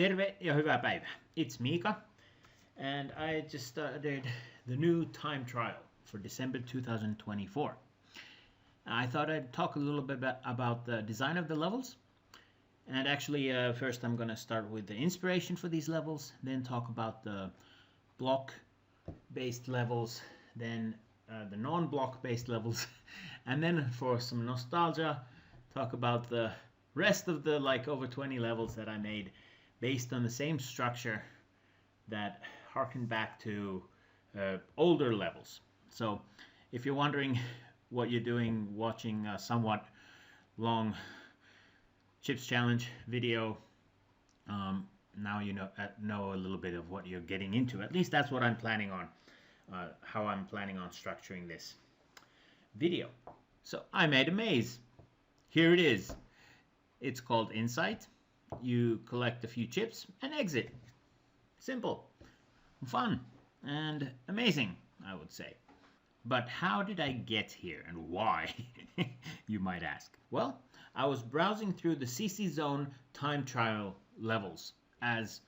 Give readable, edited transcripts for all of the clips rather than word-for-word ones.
Terve ja hyvää päivää. It's Mika, and I just started the new time trial for December 2024. I thought I'd talk a little bit about the design of the levels. And actually, first I'm going to start with the inspiration for these levels, then talk about the block-based levels, then the non-block-based levels, and then for some nostalgia, talk about the rest of the over 20 levels that I made based on the same structure that harken back to older levels. So if you're wondering what you're doing watching a somewhat long Chips Challenge video, now you know a little bit of what you're getting into. At least that's what I'm planning on, how I'm planning on structuring this video. So I made a maze. Here it is. It's called Insight. You collect a few chips and exit. Simple, fun, and amazing, I would say. But how did I get here and why, you might ask? Well, I was browsing through the CCZone time trial levels, as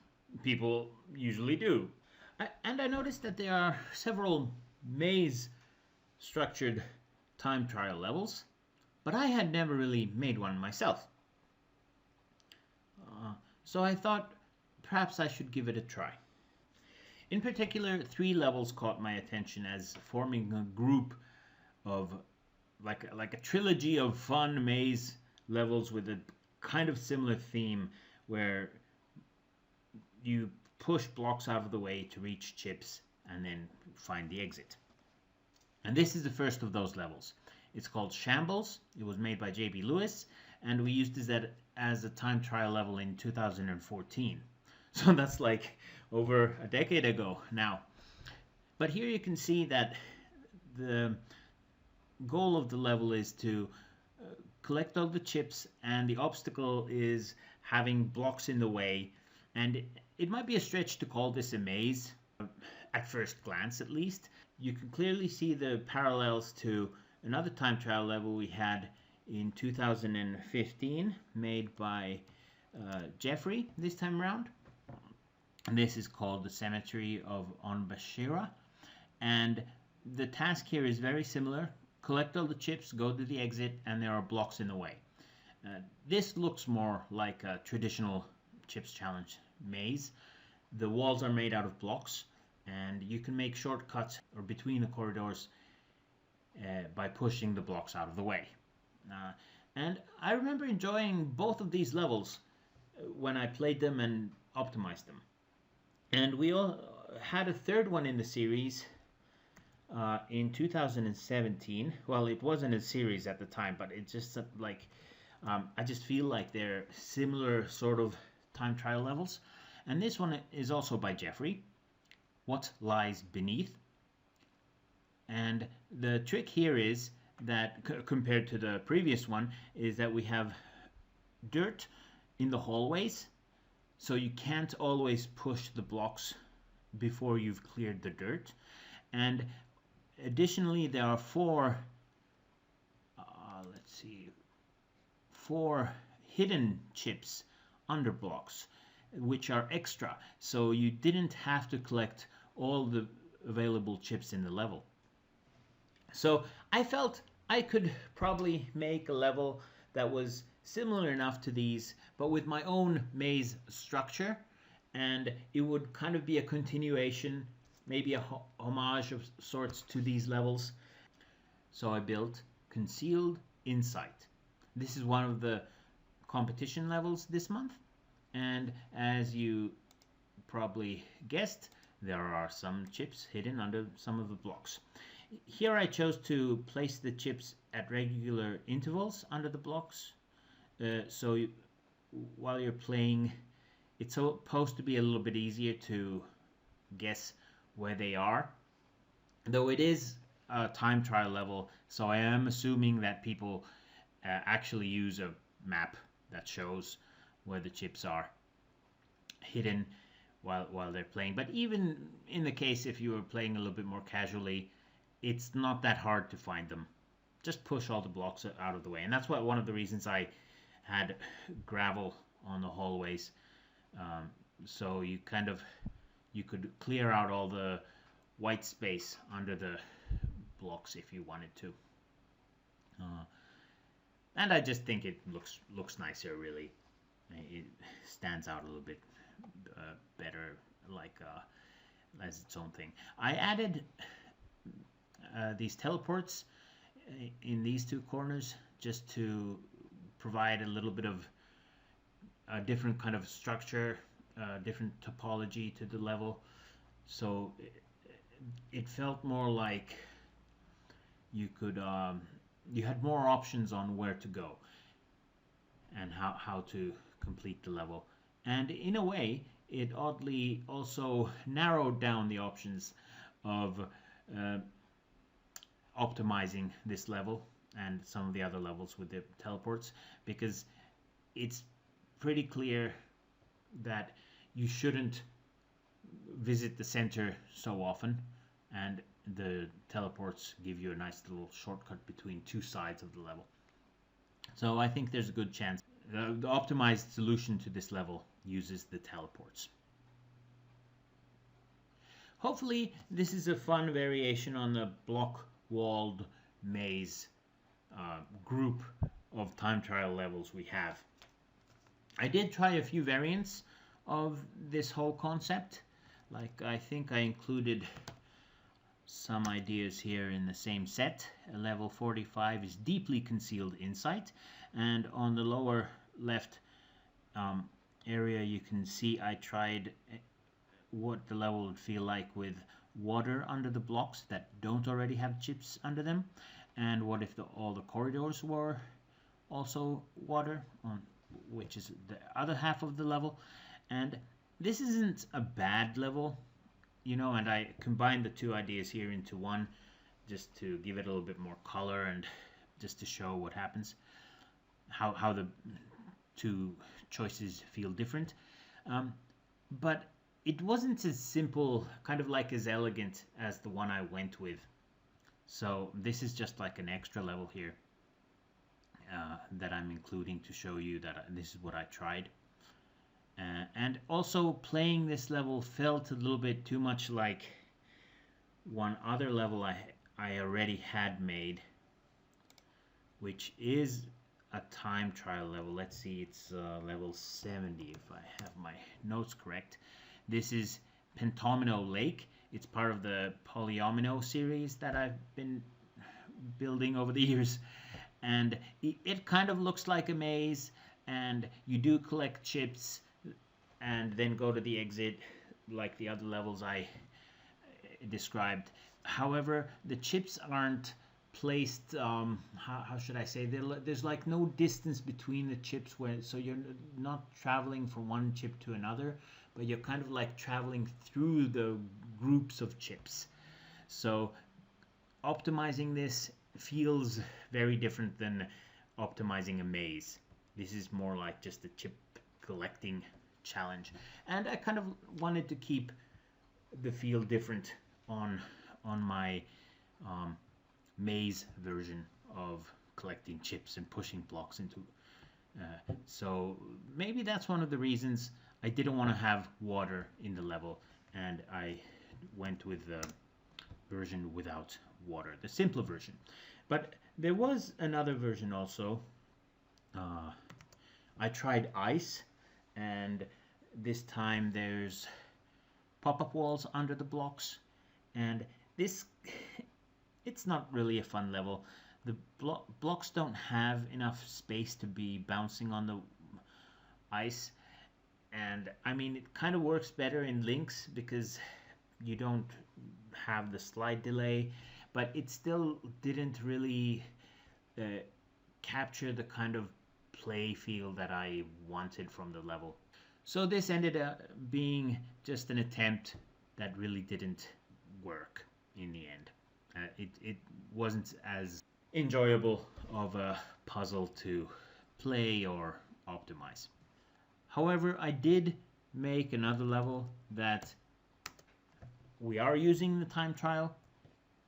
people usually do. And I noticed that there are several maze-structured time trial levels, but I had never really made one myself. So I thought perhaps I should give it a try. In particular, 3 levels caught my attention as forming a group of like a trilogy of fun maze levels with a kind of similar theme where you push blocks out of the way to reach chips and then find the exit. And this is the first of those levels. It's called Shambles. It was made by J.B. Lewis, and we used this as a time trial level in 2014. So that's like over a decade ago now. But here you can see that the goal of the level is to collect all the chips, and the obstacle is having blocks in the way. And it might be a stretch to call this a maze, at first glance at least. You can clearly see the parallels to another time trial level we had in 2015, made by Jeffrey this time around. And this is called the Cemetery of Onbashira. And the task here is very similar. Collect all the chips, go to the exit, and there are blocks in the way. This looks more like a traditional Chips Challenge maze. The walls are made out of blocks, and you can make shortcuts or between the corridors by pushing the blocks out of the way. And I remember enjoying both of these levels when I played them and optimized them. And we all had a third one in the series in 2017. Well, it wasn't a series at the time, but it's just I just feel like they're similar sort of time trial levels. And this one is also by Jeffrey. What Lies Beneath? And the trick here is that compared to the previous one is that we have dirt in the hallways, so you can't always push the blocks before you've cleared the dirt. And additionally, there are 4 hidden chips under blocks, which are extra, so you didn't have to collect all the available chips in the level. So I felt I could probably make a level that was similar enough to these, but with my own maze structure, and it would kind of be a continuation, maybe a homage of sorts to these levels. So I built Concealed Insight. This is one of the competition levels this month, and as you probably guessed, there are some chips hidden under some of the blocks. Here I chose to place the chips at regular intervals under the blocks, so while you're playing, it's supposed to be a little bit easier to guess where they are, though it is a time trial level, so I am assuming that people actually use a map that shows where the chips are hidden while they're playing. But even in the case if you were playing a little bit more casually, it's not that hard to find them. Just push all the blocks out of the way. And that's one of the reasons I had gravel on the hallways, so you could clear out all the white space under the blocks if you wanted to. And I just think it looks nicer, really. It stands out a little bit better, like as its own thing. I added these teleports in these two corners just to provide a little bit of a different kind of structure, different topology to the level. So it felt more like you could you had more options on where to go and how to complete the level. And in a way, it oddly also narrowed down the options of optimizing this level and some of the other levels with the teleports, because it's pretty clear that you shouldn't visit the center so often, and the teleports give you a nice little shortcut between two sides of the level. So I think there's a good chance the optimized solution to this level uses the teleports. Hopefully this is a fun variation on the block-walled maze group of time trial levels we have. I did try a few variants of this whole concept. Like, I think I included some ideas here in the same set. Level 45 is deeply concealed insight, and on the lower left area you can see I tried what the level would feel like with water under the blocks that don't already have chips under them, and what if all the corridors were also water, which is the other half of the level. And this isn't a bad level, you know, and I combined the two ideas here into one just to give it a little bit more color and just to show what happens, how the two choices feel different. But it wasn't as simple, kind of like as elegant as the one I went with. So this is just like an extra level here that I'm including to show you that this is what I tried. And also playing this level felt a little bit too much like one other level I already had made, which is a time trial level. Let's see, it's level 70 if I have my notes correct. This is Pentomino Lake. It's part of the Polyomino series that I've been building over the years. And it kind of looks like a maze, and you do collect chips and then go to the exit like the other levels I described. However, the chips aren't placed, how should I say, there's like no distance between the chips, so you're not traveling from one chip to another, but you're kind of like traveling through the groups of chips. So optimizing this feels very different than optimizing a maze. This is more like just a chip collecting challenge, and I kind of wanted to keep the feel different on my maze version of collecting chips and pushing blocks into so maybe that's one of the reasons I didn't want to have water in the level, and I went with the version without water, the simpler version. But there was another version also. I tried ice, and this time there's pop-up walls under the blocks, and this it's not really a fun level. The blocks don't have enough space to be bouncing on the ice, and I mean it kind of works better in links because you don't have the slide delay, but it still didn't really capture the kind of play feel that I wanted from the level. So this ended up being just an attempt that really didn't work in the end. It wasn't as enjoyable of a puzzle to play or optimize. However, I did make another level that we are using in the time trial.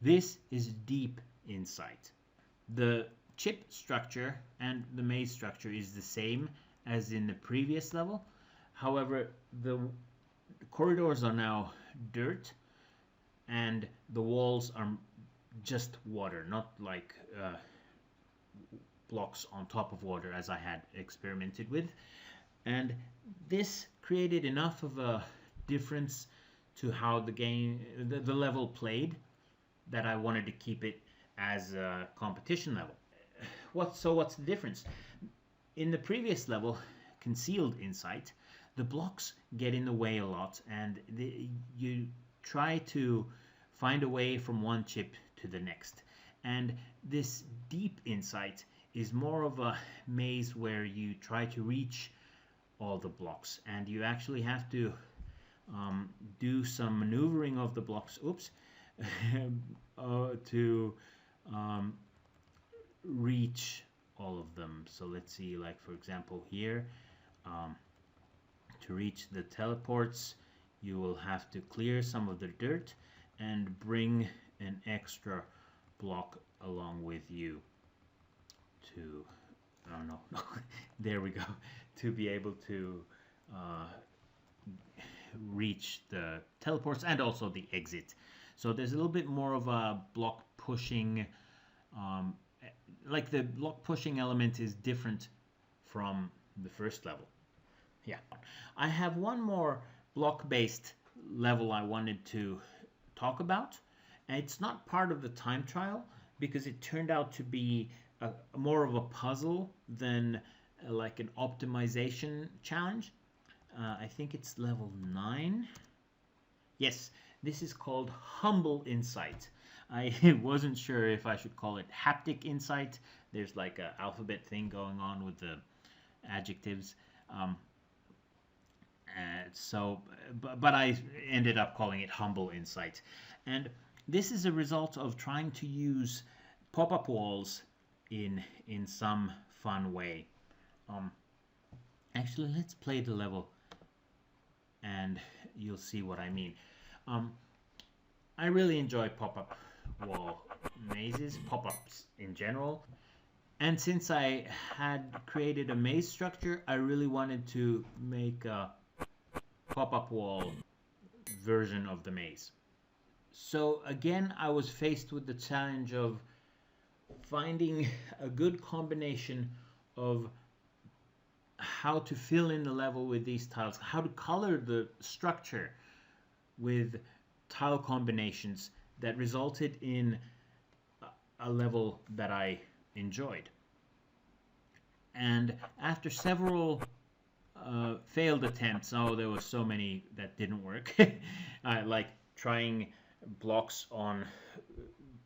This is Deep Insight. The chip structure and the maze structure is the same as in the previous level, However, the corridors are now dirt, and the walls are just water, not like blocks on top of water as I had experimented with. And this created enough of a difference to how the level played, that I wanted to keep it as a competition level. What's the difference? In the previous level, Concealed Insight, the blocks get in the way a lot, and you try to find a way from one chip to the next. And this Deep Insight is more of a maze where you try to reach all the blocks, and you actually have to do some maneuvering of the blocks, to reach all of them. So let's see, like for example here, to reach the teleports, you will have to clear some of the dirt and bring an extra block along with you to, oh no, there we go, to be able to reach the teleports and also the exit. So there's a little bit more of a block pushing, like the block pushing element is different from the first level. Yeah, I have one more block-based level I wanted to talk about, and it's not part of the time trial because it turned out to be more of a puzzle than like an optimization challenge. I think it's level 9. Yes, this is called Humble Insight. I wasn't sure if I should call it Haptic Insight. There's like an alphabet thing going on with the adjectives. But I ended up calling it Humble Insight. And this is a result of trying to use pop-up walls in some fun way. Actually, let's play the level and you'll see what I mean. I really enjoy pop-up wall mazes, pop-ups in general. And since I had created a maze structure, I really wanted to make a pop-up wall version of the maze. So again, I was faced with the challenge of finding a good combination of how to fill in the level with these tiles, how to color the structure with tile combinations that resulted in a level that I enjoyed. And after several failed attempts, there were so many that didn't work, like trying blocks on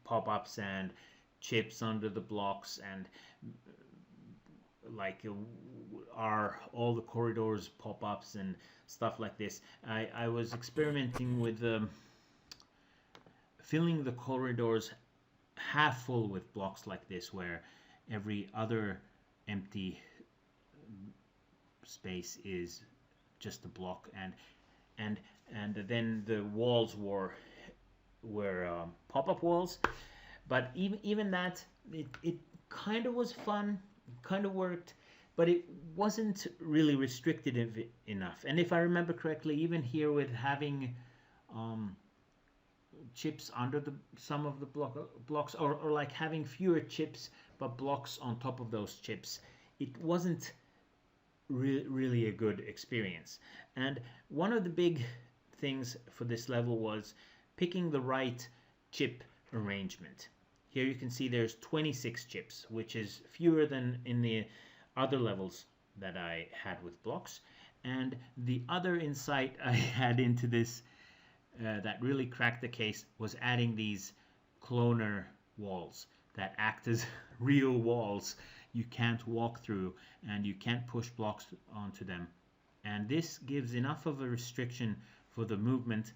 pop-ups and chips under the blocks, and like are all the corridors pop-ups and stuff like this. I was experimenting with filling the corridors half full with blocks like this, where every other empty space is just a block, and then the walls were pop-up walls. But even that, it kind of was fun, kind of worked, but it wasn't really restrictive enough. And if I remember correctly, even here with having chips under some of the blocks, or like having fewer chips but blocks on top of those chips, it wasn't really a good experience. And one of the big things for this level was picking the right chip arrangement. Here you can see there's 26 chips, which is fewer than in the other levels that I had with blocks. And the other insight I had into this that really cracked the case was adding these cloner walls that act as real walls you can't walk through, and you can't push blocks onto them. And this gives enough of a restriction for the movement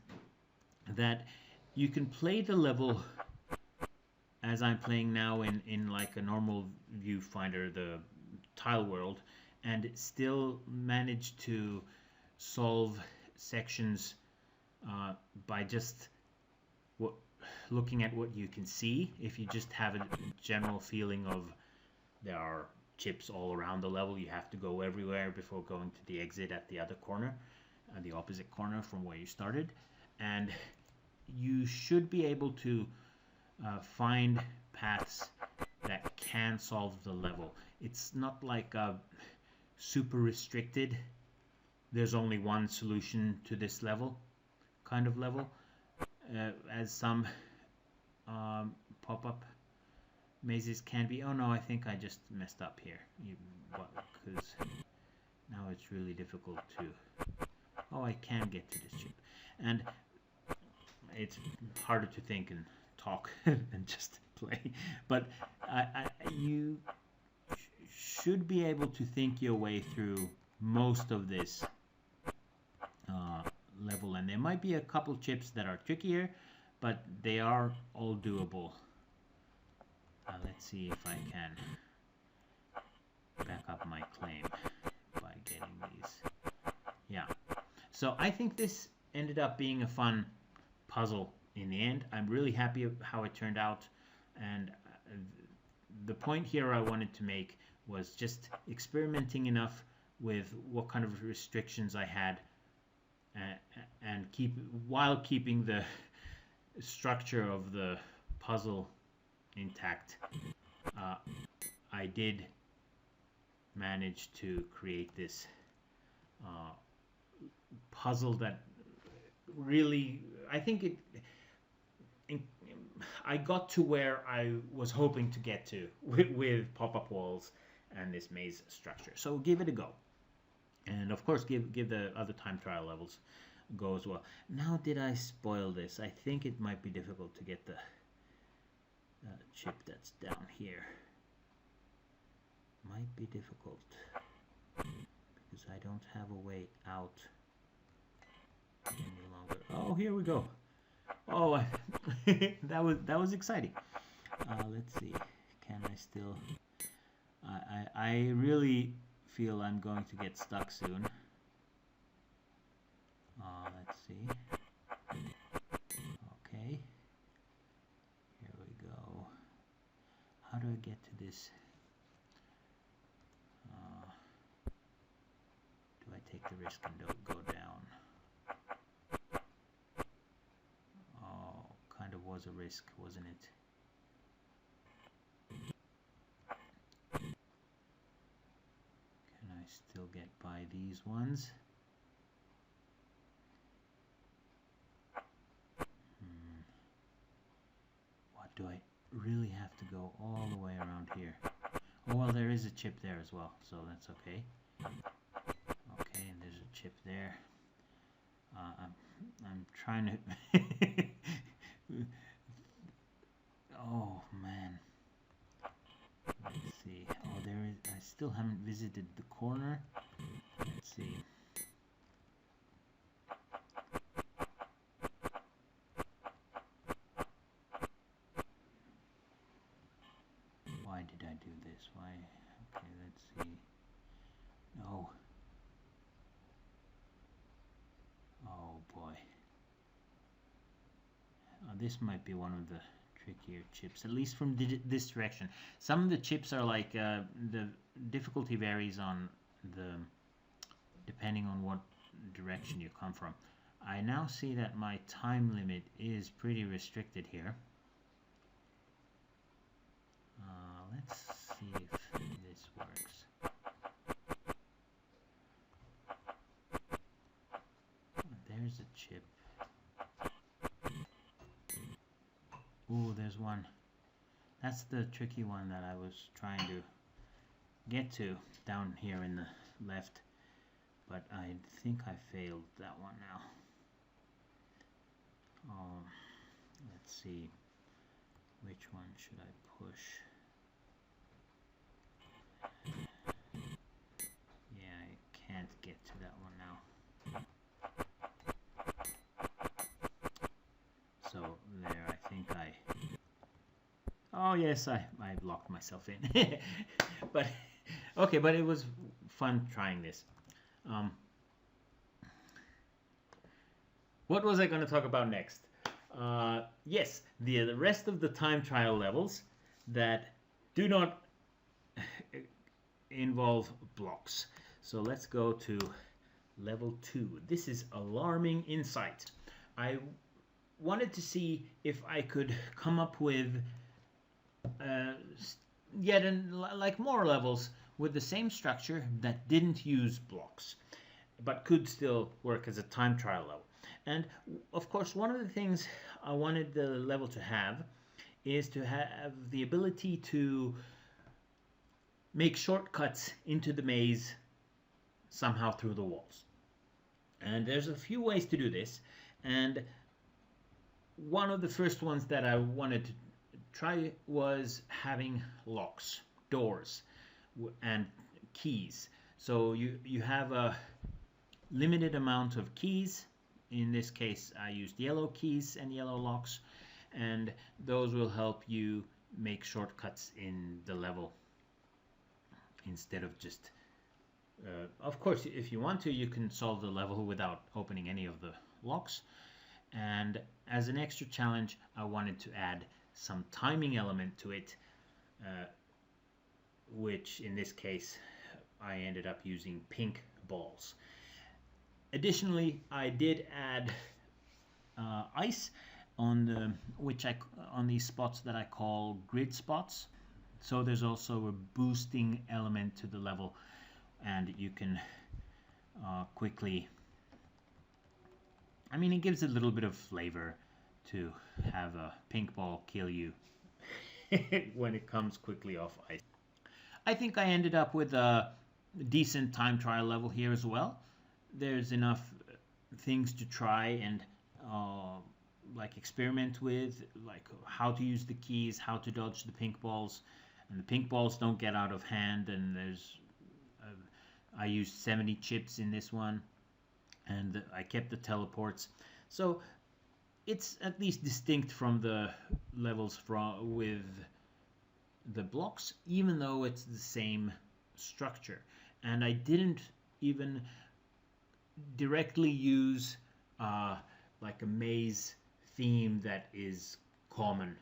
that you can play the level as I'm playing now in like a normal viewfinder, the tile world, and still manage to solve sections by just looking at what you can see. If you just have a general feeling of there are chips all around the level. You have to go everywhere before going to the exit at the other corner, the opposite corner from where you started. And you should be able to find paths that can solve the level. It's not like a super restricted, there's only one solution to this level kind of level, as some pop-up mazes can be. Oh no, I think I just messed up here, because now it's really difficult to, oh, I can get to this chip, and it's harder to think and talk than just play, but you should be able to think your way through most of this level, and there might be a couple chips that are trickier, but they are all doable. Let's see if I can back up my claim by getting these. Yeah, so I think this ended up being a fun puzzle in the end. I'm really happy how it turned out, and the point here I wanted to make was just experimenting enough with what kind of restrictions I had, and while keeping the structure of the puzzle intact. I did manage to create this puzzle that really, I think I got to where I was hoping to get to with pop-up walls and this maze structure. So give it a go. And of course give the other time trial levels a go as well. Now, did I spoil this? I think it might be difficult to get the chip that's down here. Might be difficult because I don't have a way out any longer. Oh, here we go. Oh, that was exciting. Let's see. Can I still? I really feel I'm going to get stuck soon. Let's see. Okay. Here we go. How do I get to this? Do I take the risk and go down? Oh, kind of was a risk, wasn't it? Can I still get by these ones? What do I really have to go all the way around here? Oh, well, there is a chip there as well, so that's okay. Okay, and there's a chip there. I'm trying to... Oh, man. Let's see. Oh, there is... I still haven't visited the corner. Let's see. Why did I do this? Why? Okay, let's see. No. Oh boy. This might be one of the trickier chips, at least from this direction. Some of the chips are like the difficulty varies on depending on what direction you come from. I now see that my time limit is pretty restricted here. Let's see if this works. There's a chip. Ooh, there's one. That's the tricky one that I was trying to get to down here in the left. But I think I failed that one now. Let's see. Which one should I push? Yeah, I can't get to that one now. So there, I think I... Oh yes, I locked myself in. But, okay, but it was fun trying this. What was I going to talk about next? Yes, the rest of the time trial levels that do not involve blocks. So let's go to level 2. This is alarming insight. I wanted to see if I could come up with like more levels with the same structure that didn't use blocks, but could still work as a time trial level. And of course, one of the things I wanted the level to have is to have the ability to make shortcuts into the maze somehow through the walls. And there's a few ways to do this, and one of the first ones that I wanted to try was having locks, doors, and keys. So you have a limited amount of keys. In this case, I used yellow keys and yellow locks, and those will help you make shortcuts in the level instead of just of course, if you want to, you can solve the level without opening any of the locks. And as an extra challenge, I wanted to add some timing element to it, which in this case I ended up using pink balls. Additionally, I did add ice on these spots that I call grid spots. So there's also a boosting element to the level, and you can quickly, I mean, it gives a little bit of flavor to have a pink ball kill you when it comes quickly off ice. I think I ended up with a decent time trial level here as well. There's enough things to try and like experiment with, like how to use the keys, how to dodge the pink balls, and the pink balls don't get out of hand. And there's I used 70 chips in this one, and I kept the teleports, so it's at least distinct from the levels with the blocks, even though it's the same structure. And I didn't even directly use like a maze theme that is common.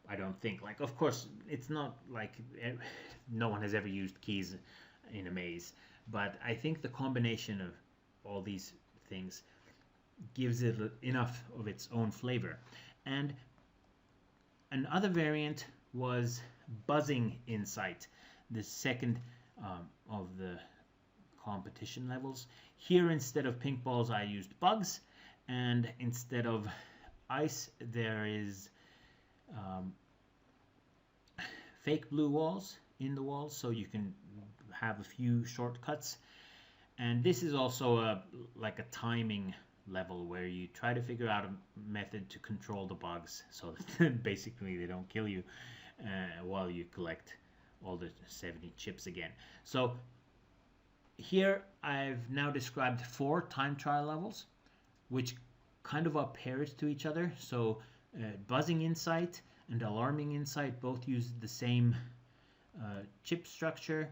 I don't think, like, of course it's not like no one has ever used keys in a maze, but I think the combination of all these things gives it enough of its own flavor. And another variant was buzzing insight, the second of the competition levels. Here, instead of pink balls, I used bugs, and instead of ice, there is fake blue walls in the walls, so you can have a few shortcuts. And this is also like a timing level where you try to figure out a method to control the bugs so that basically they don't kill you while you collect all the 70 chips again. So here I've now described 4 time trial levels, which kind of are pairs to each other. So buzzing insight and alarming insight both use the same chip structure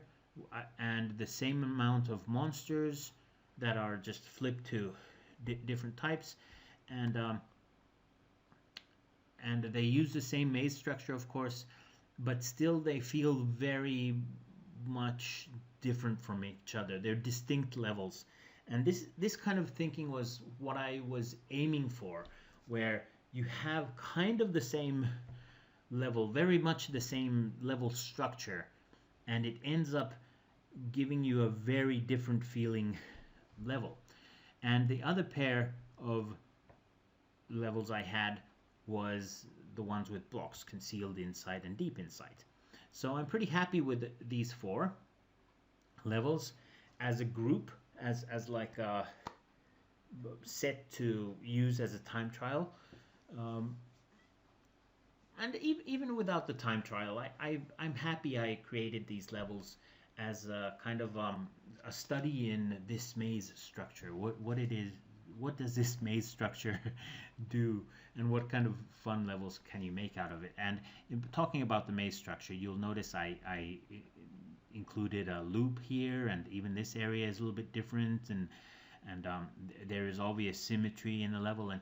and the same amount of monsters that are just flipped to different types, and they use the same maze structure, of course, but still they feel very much different from each other. They're distinct levels, and this kind of thinking was what I was aiming for, where you have kind of the same level, very much the same level structure, and it ends up giving you a very different feeling level. And the other pair of levels I had was the ones with blocks, concealed insight and deep insight. So I'm pretty happy with these 4 levels as a group, as like a set to use as a time trial. And even without the time trial, I'm happy I created these levels as a kind of a study in this maze structure. What it is, what does this maze structure do, and what kind of fun levels can you make out of it? And talking about the maze structure, you'll notice I included a loop here, and even this area is a little bit different, and there is obvious symmetry in the level. And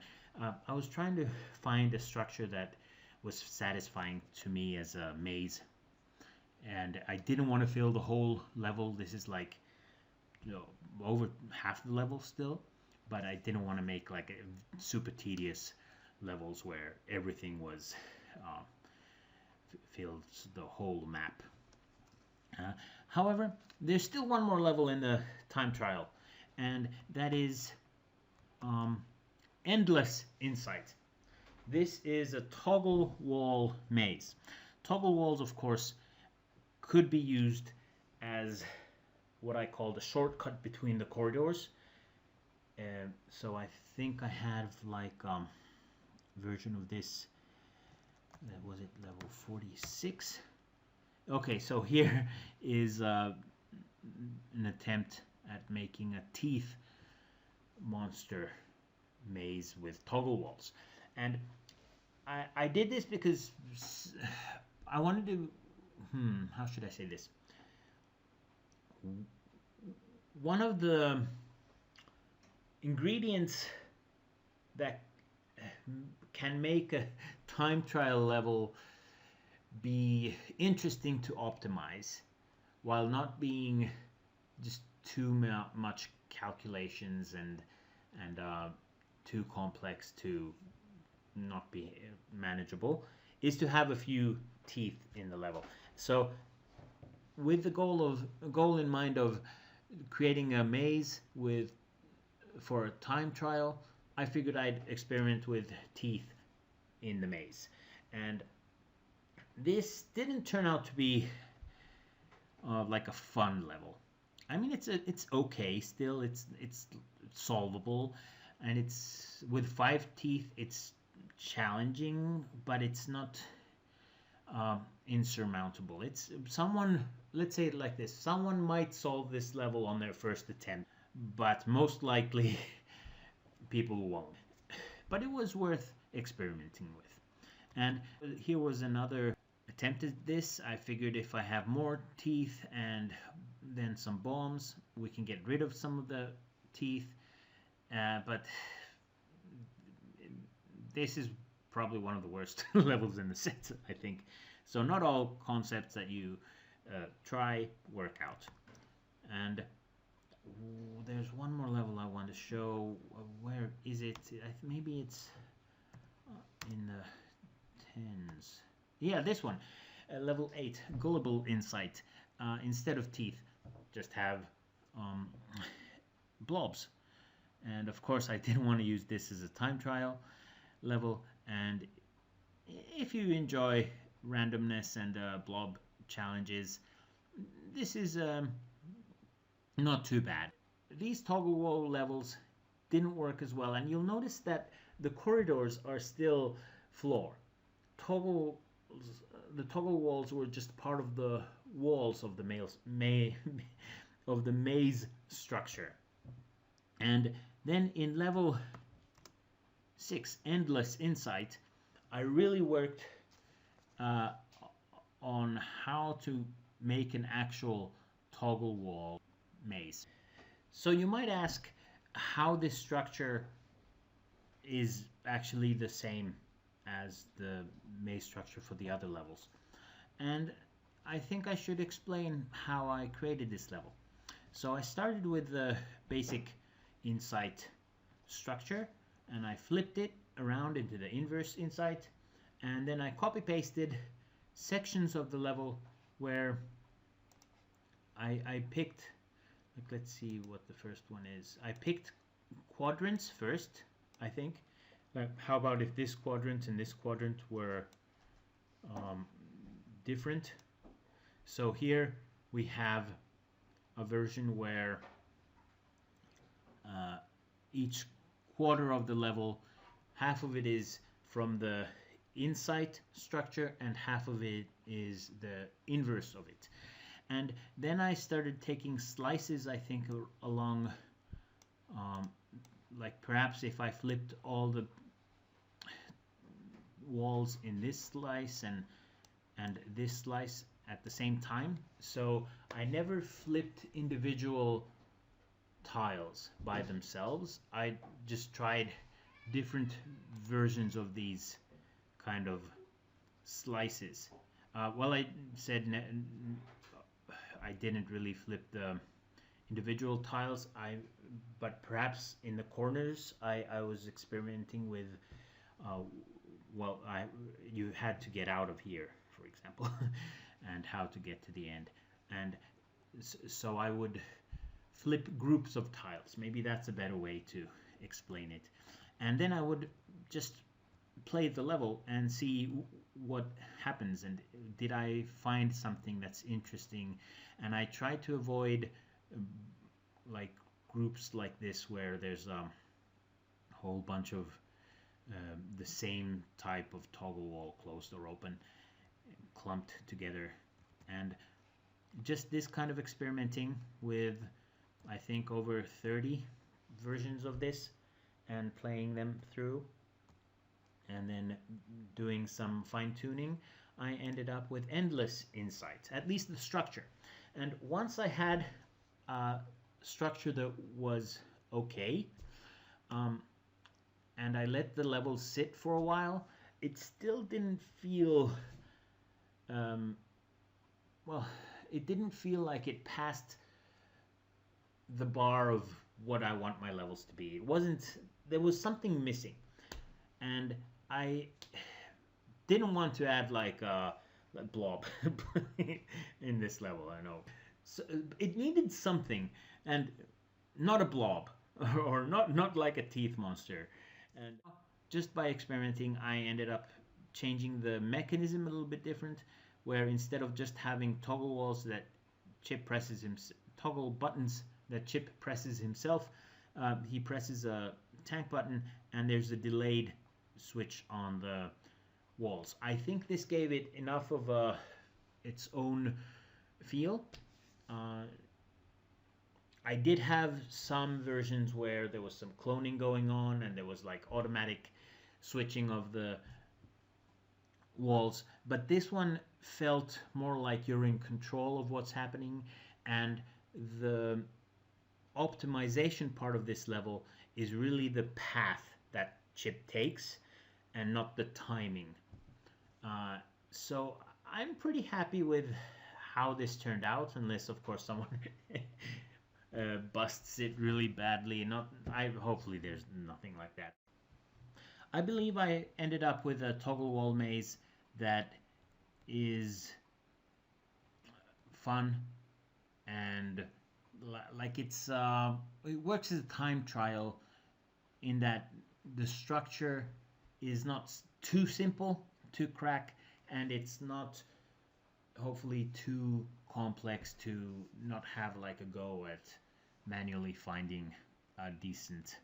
I was trying to find a structure that was satisfying to me as a maze, and I didn't want to fill the whole level. This is like, you know, over half the level still, but I didn't want to make like a super tedious levels where everything was filled the whole map. However, there's still one more level in the time trial, and that is Endless Insight. This is a toggle wall maze. Toggle walls, of course, could be used as what I call the shortcut between the corridors. So I think I have like version of this. Was it level 46? Okay, so here is an attempt at making a teeth monster maze with toggle walls. And I did this because I wanted to, how should I say this? One of the ingredients that can make a time trial level be interesting to optimize while not being just too much calculations and too complex to not be manageable is to have a few teeth in the level. So with the goal in mind of creating a maze for a time trial, I figured I'd experiment with teeth in the maze. And this didn't turn out to be like a fun level. I mean, it's okay still. It's solvable, and it's with 5 teeth. It's challenging, but it's not insurmountable. It's someone. Let's say it like this: someone might solve this level on their first attempt, but most likely people won't. But it was worth experimenting with. And here was another attempt at this. I figured if I have more teeth and then some bombs, we can get rid of some of the teeth. But this is probably one of the worst levels in the set, I think. So not all concepts that you try work out. And there's one more level I want to show. Where is it? Maybe it's in the tens. Yeah, this one. Level 8, Gullible Insight. Instead of teeth, just have blobs. And of course, I didn't want to use this as a time trial level. And if you enjoy randomness and blob challenges, this is not too bad. These toggle wall levels didn't work as well, and you'll notice that the corridors are still floor. The toggle walls were just part of the walls of the maze structure. And then in level 6, Endless Insight, I really worked on how to make an actual toggle wall maze. So you might ask how this structure is actually the same as the maze structure for the other levels. And I think I should explain how I created this level. So I started with the basic Insight structure, and I flipped it around into the inverse Insight, and then I copy pasted sections of the level where I picked, like, let's see what the first one is. I picked quadrants first, I think. Like, how about if this quadrant and this quadrant were different? So here we have a version where each quarter of the level, half of it is from the Insight structure and half of it is the inverse of it. And then I started taking slices, I think, along, like perhaps if I flipped all the walls in this slice and this slice at the same time. So I never flipped individual tiles by themselves. I just tried different versions of these kind of slices. Well, I said I didn't really flip the individual tiles. But perhaps in the corners, I was experimenting with. Uh, well, you had to get out of here, for example, and how to get to the end, and so I would flip groups of tiles. Maybe that's a better way to explain it. And then I would just play the level and see what happens, and did I find something that's interesting. And I try to avoid like groups like this where there's a whole bunch of the same type of toggle wall, closed or open, clumped together. And just this kind of experimenting with, I think, over 30 versions of this and playing them through and then doing some fine-tuning, I ended up with endless insights, at least the structure. And once I had a structure that was okay, and I let the levels sit for a while, it still didn't feel, well, it didn't feel like it passed the bar of what I want my levels to be. It wasn't, there was something missing. And I didn't want to add like a blob in this level, I know. So it needed something, and not a blob, or not like a teeth monster. And just by experimenting, I ended up changing the mechanism a little bit different, where instead of just having toggle walls that Chip presses toggle buttons that Chip presses himself, he presses a tank button and there's a delayed switch on the walls. I think this gave it enough of its own feel. I did have some versions where there was some cloning going on and there was like automatic switching of the walls, but this one felt more like you're in control of what's happening, and the optimization part of this level is really the path that Chip takes and not the timing. So I'm pretty happy with how this turned out, unless of course someone busts it really badly. Hopefully there's nothing like that. I believe I ended up with a toggle wall maze that is fun and like it works as a time trial in that the structure is not too simple to crack, and it's not hopefully too complex to not have like a go at manually finding a decent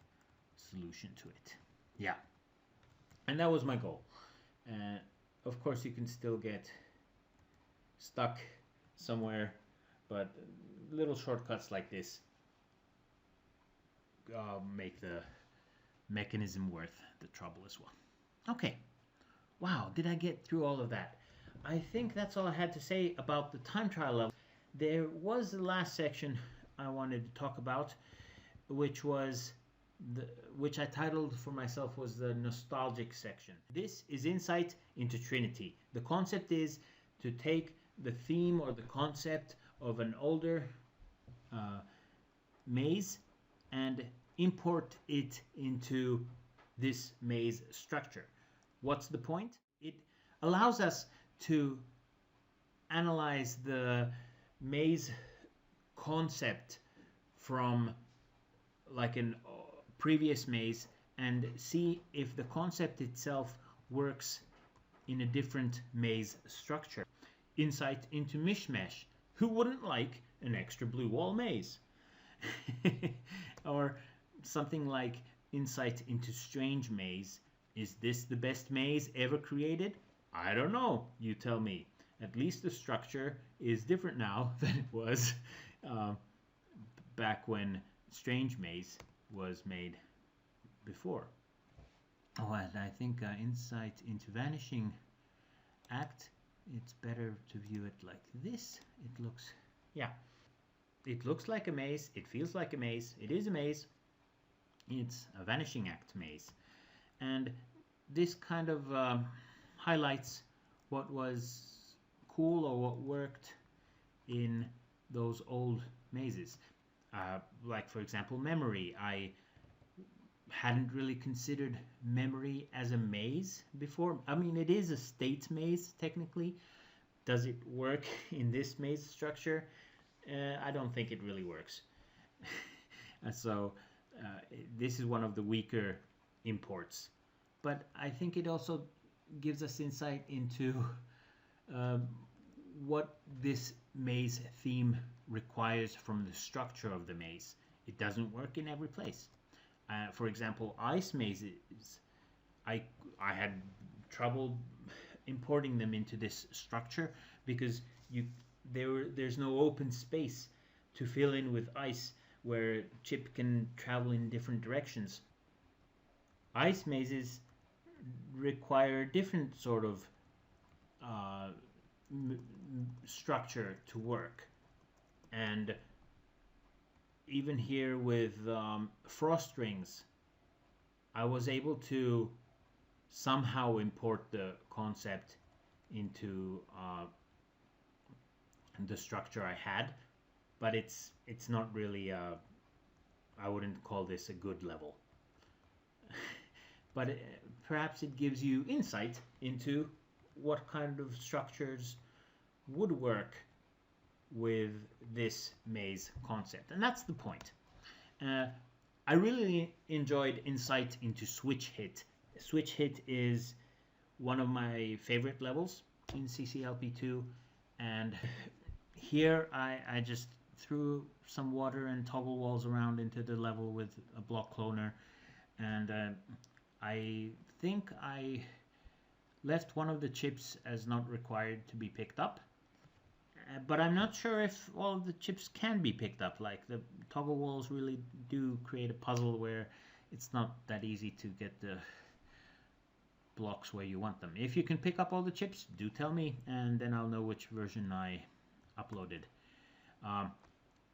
solution to it. Yeah, and that was my goal. Of course you can still get stuck somewhere, but little shortcuts like this make the mechanism worth the trouble as well. Okay, wow, did I get through all of that? I think that's all I had to say about the time trial level. There was the last section I wanted to talk about, which I titled for myself was the nostalgic section. This is insight into Trinity. The concept is to take the theme or the concept of an older maze and import it into this maze structure. What's the point? It allows us to analyze the maze concept from like a previous maze and see if the concept itself works in a different maze structure. Insight into Mishmash. Who wouldn't like an extra blue wall maze? Or something like insight into Strange Maze. Is this the best maze ever created? I don't know, you tell me. At least the structure is different now than it was back when Strange Maze was made before. Oh, and I think insight into Vanishing Act, it's better to view it like this. It looks, yeah, it looks like a maze, it feels like a maze, it is a maze. It's a Vanishing Act maze. And this kind of highlights what was cool or what worked in those old mazes. Like, for example, memory. I hadn't really considered memory as a maze before. I mean, it is a state maze, technically. Does it work in this maze structure? I don't think it really works. So this is one of the weaker imports. But I think it also gives us insight into what this maze theme requires from the structure of the maze. It doesn't work in every place. For example, ice mazes, I had trouble importing them into this structure because there's no open space to fill in with ice where chip can travel in different directions. Ice mazes require a different sort of structure to work, and even here with frost rings, I was able to somehow import the concept into the structure I had, but it's not really I wouldn't call this a good level. But perhaps it gives you insight into what kind of structures would work with this maze concept, and that's the point. I really enjoyed insight into Switch Hit. Switch Hit is one of my favorite levels in CCLP2, and here I just threw some water and toggle walls around into the level with a block cloner, and I think I left one of the chips as not required to be picked up, but I'm not sure if all of the chips can be picked up. Like, the toggle walls really do create a puzzle where it's not that easy to get the blocks where you want them. If you can pick up all the chips, do tell me, and then I'll know which version I uploaded.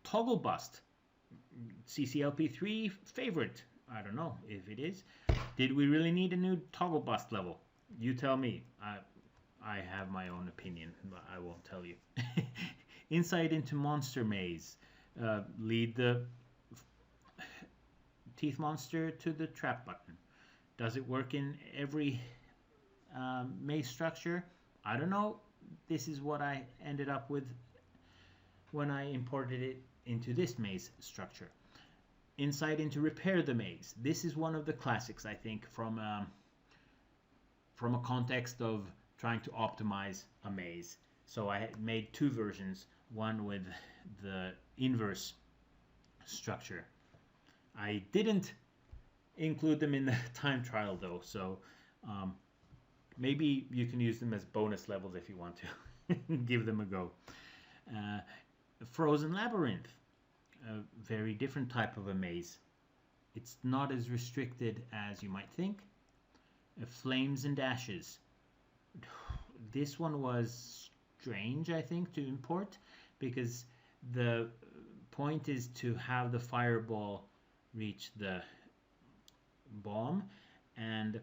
Toggle Bust, CCLP3 favorite. I don't know if it is. Did we really need a new Toggle Bust level? You tell me. I have my own opinion, but I won't tell you. Insight into Monster Maze. Lead the teeth monster to the trap button. Does it work in every maze structure? I don't know. This is what I ended up with when I imported it into this maze structure. Insight into Repair the Maze. This is one of the classics, I think, from a context of trying to optimize a maze. So I made two versions, one with the inverse structure. I didn't include them in the time trial though, so maybe you can use them as bonus levels if you want to. Give them a go. Frozen Labyrinth, a very different type of a maze. It's not as restricted as you might think. Flames and Ashes. This one was strange, I think, to import, because the point is to have the fireball reach the bomb, and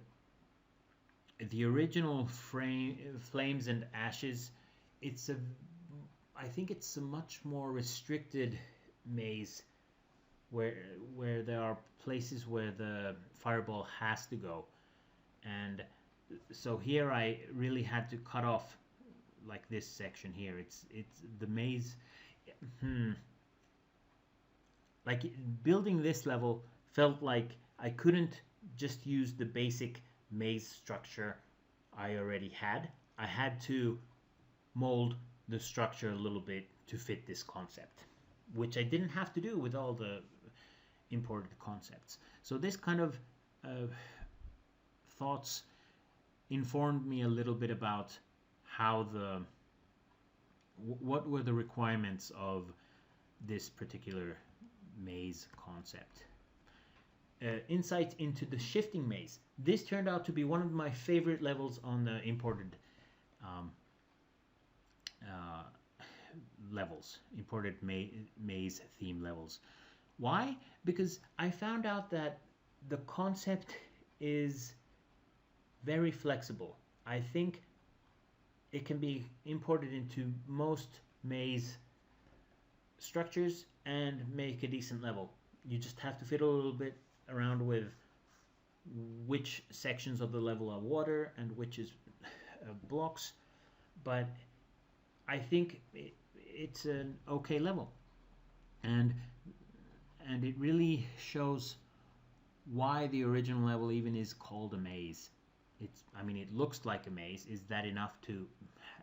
the original Flames and Ashes, I think it's a much more restricted maze where there are places where the fireball has to go, and so here I really had to cut off like this section here. It's the maze. Like, building this level felt like I couldn't just use the basic maze structure I already had. I had to mold the structure a little bit to fit this concept, which I didn't have to do with all the imported concepts. So this kind of thoughts informed me a little bit about how what were the requirements of this particular maze concept. Insight into the shifting maze. This turned out to be one of my favorite levels on the imported levels, imported maze theme levels. Why? Because I found out that the concept is very flexible. I think it can be imported into most maze structures and make a decent level. You just have to fiddle a little bit around with which sections of the level are water and which is blocks, but I think it's an okay level, and it really shows why the original level even is called a maze. I mean, it looks like a maze. Is that enough to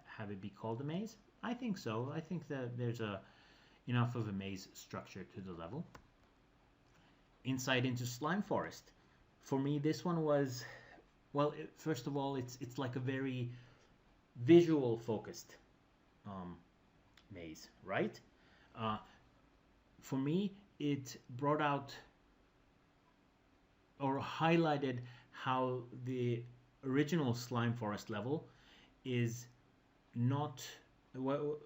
have it be called a maze? I think so. I think that there's enough of a maze structure to the level. Insight into Slime Forest. For me, this one was, well, first of all, it's like a very visual focused maze, right? For me, it brought out or highlighted how the original Slime Forest level is not, well,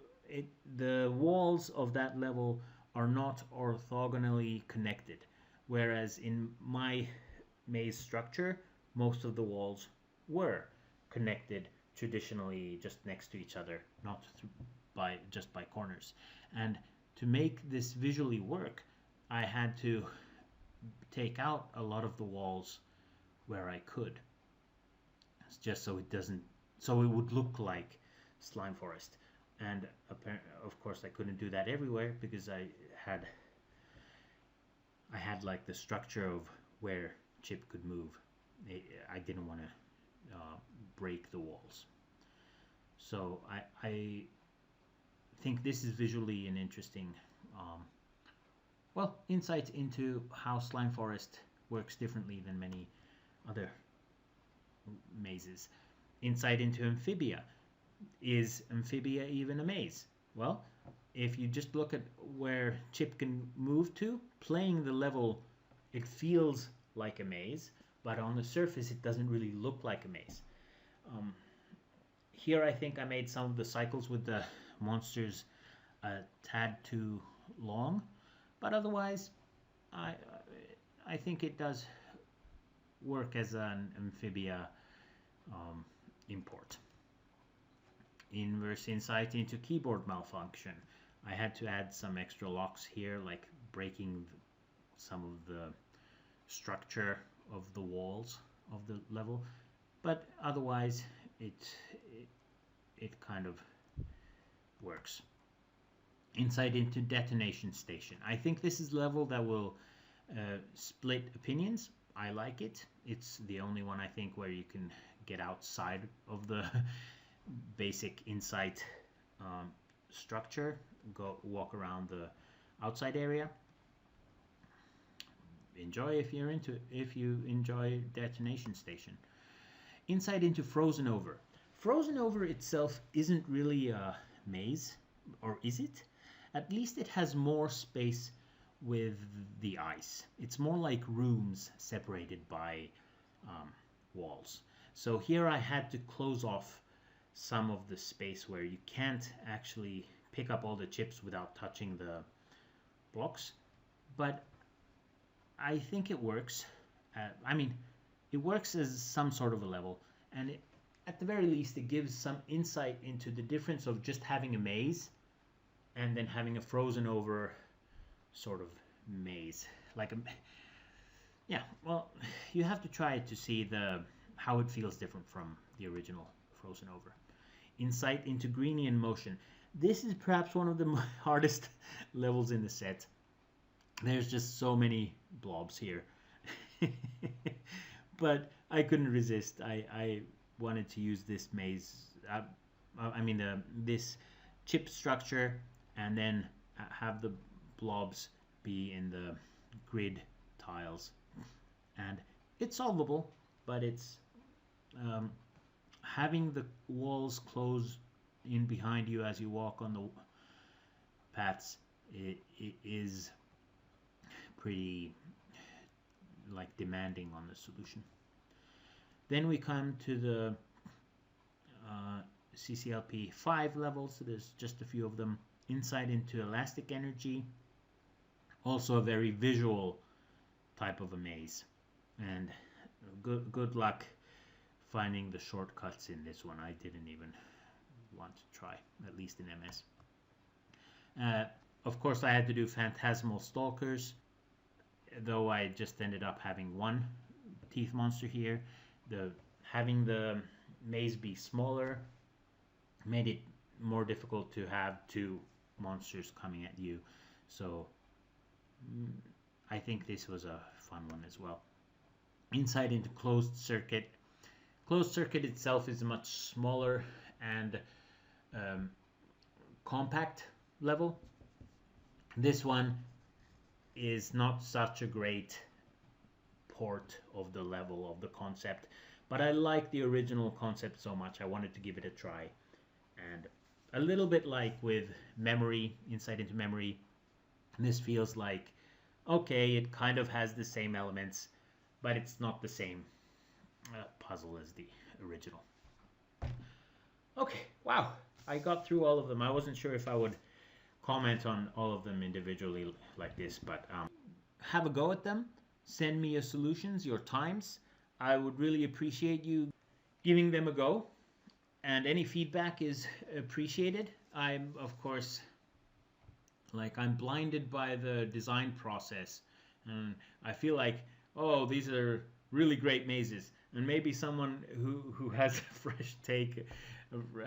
the walls of that level are not orthogonally connected, whereas in my maze structure most of the walls were connected traditionally just next to each other, not just by corners. And to make this visually work, I had to take out a lot of the walls where I could, just so it would look like Slime Forest. And of course I couldn't do that everywhere because I had like the structure of where Chip could move. I didn't want to break the walls. So I think this is visually an interesting insight into how Slime Forest works differently than many other mazes. Insight into Amphibia. Is Amphibia even a maze? Well, if you just look at where Chip can move to, playing the level, it feels like a maze, but on the surface it doesn't really look like a maze. Here I think I made some of the cycles with the monsters a tad too long, but otherwise I think it does work as an Amphibia import. Inverse insight into keyboard malfunction. I had to add some extra locks here, like breaking some of the structure of the walls of the level, but otherwise it kind of works. Insight into Detonation Station. I think this is a level that will split opinions. I like it. It's the only one I think where you can get outside of the basic Insight structure, go walk around the outside area. Enjoy if you enjoy Detonation Station. Insight into Frozen Over. Frozen Over itself isn't really a maze, or is it? At least it has more space with the ice. It's more like rooms separated by walls. So here I had to close off some of the space where you can't actually pick up all the chips without touching the blocks, but I think it works. I mean, it works as some sort of a level, and at the very least it gives some insight into the difference of just having a maze and then having a frozen over sort of maze. Yeah, well, you have to try it to see how it feels different from the original Frozen Over. Insight into Greenian Motion. This is perhaps one of the hardest levels in the set. There's just so many blobs here. But I couldn't resist. I wanted to use this maze, this chip structure, and then have the blobs be in the grid tiles. And it's solvable, but it's having the walls close in behind you as you walk on the paths. It is pretty demanding on the solution. Then we come to the CCLP 5 levels. So there's just a few of them. Insight into Elastic Energy. Also a very visual type of a maze. And good luck finding the shortcuts in this one. I didn't even want to try, at least in MS. Of course, I had to do Phantasmal Stalkers, though I just ended up having one teeth monster here. Having the maze be smaller made it more difficult to have two monsters coming at you. So I think this was a fun one as well. Insight into Closed Circuit. Closed Circuit itself is a much smaller and compact level. This one is not such a great port of the level of the concept, but I like the original concept so much I wanted to give it a try. And a little bit like with Memory, Insight into Memory, this feels like, okay, it kind of has the same elements, but it's not the same puzzle as the original. Okay, wow, I got through all of them. I wasn't sure if I would comment on all of them individually like this, but have a go at them. Send me your solutions, your times. I would really appreciate you giving them a go, and any feedback is appreciated. I'm, of course, I'm blinded by the design process, and I feel like, oh, these are really great mazes, and maybe someone who has a fresh take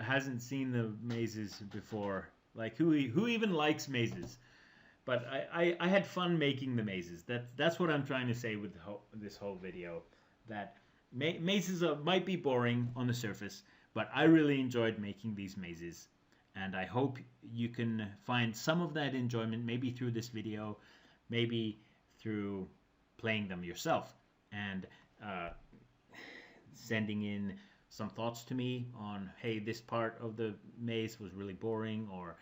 hasn't seen the mazes before. Like, who even likes mazes? But I had fun making the mazes. That's what I'm trying to say with this whole video. That mazes might be boring on the surface, but I really enjoyed making these mazes. And I hope you can find some of that enjoyment, maybe through this video, maybe through playing them yourself, and sending in some thoughts to me on, hey, this part of the maze was really boring, or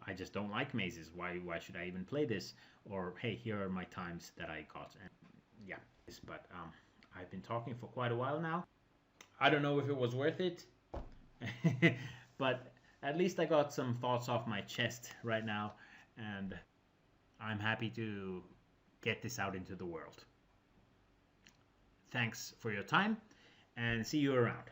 I just don't like mazes. Why should I even play this? Or, hey, here are my times that I got. And yeah, but I've been talking for quite a while now. I don't know if it was worth it, but at least I got some thoughts off my chest right now, and I'm happy to get this out into the world. Thanks for your time, and see you around.